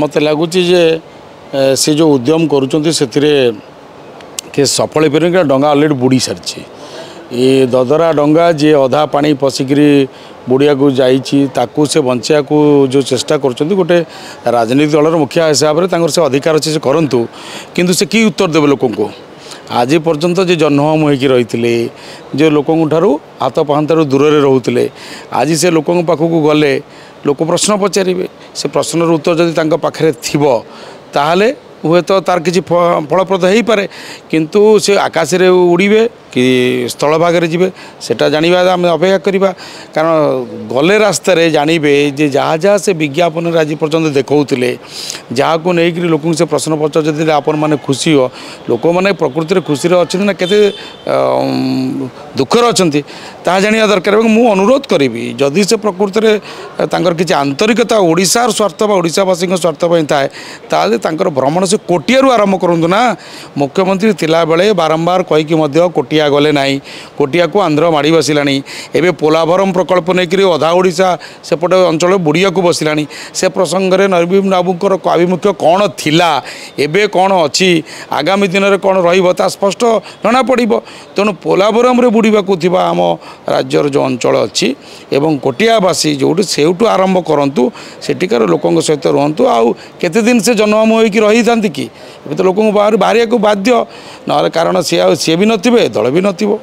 मत लगुच से जो उद्यम करुँच से सफल हो पारे डंगा अलरेडी बुड़ी सारी ये ददरा डंगा जी अधा पानी पशिकी बुड़िया को जाकू से बंचा को जो चेष्टा कर गोटे राजनीतिक दलर मुखिया हिसाब से अधिकार अच्छे से करूँ किंतु से कि उत्तर देवे लोक को आज पर्यंत जो जन्म होकर रही जो लोक हाथ पाहांतर दूर रोते आज से लोक पाखक गले लोक प्रश्न पचारे से प्रश्नर उत्तर जदि पाखे थी ताहले हुए तो तार किसी फलप्रद हो पारे किंतु से आकाश रे उड़े कि स्थल भाग में जी सेटा जाना आम अपेक्षा करवा कारण गले रास्त जानवे जे जहाँ जहाँ से विज्ञापन आज पर्यटन देखते जहाँ को लेकर लोक से प्रश्न पचार आपण मैंने खुशी हो लोक मैंने प्रकृति खुशी अच्छे ना के दुखर अच्छा ता जाना दरकार मुझे अनुरोध करी जदि से प्रकृति में किसी आंतरिकता ओडिशार स्वार्थ ओडिशावासी स्वार्थ थाए ताले भ्रमण से कोटियारू आरंभ करूँ ना मुख्यमंत्री थिला बेले बारंबार कहीकि कोटिया गले ना कोटिया को आंध्र माड़ी बसला एवं पोलाभरम प्रकल्प नहीं अधा ओडिशा सेपटे अंचल बुड़िया को बसला से प्रसंग में नवीन बाबूर आभिमुख्य कौन थिला एबे कौन अच्छी आगामी दिन में कौन रहा स्पष्ट जना पड़ तेणु पोलाभरम बुड़ाक आम राज्यर जो अंचल अच्छी एवं कोटियावासी जो सेठू आरंभ करूँ सेठिकार लोकों सहित रुहतु आउ केते दिन से जन्म होकर रही था कि तो लोक बाहर बाहर को बाध्य ना कारण सी भी नथिबे दल भी नथिबो।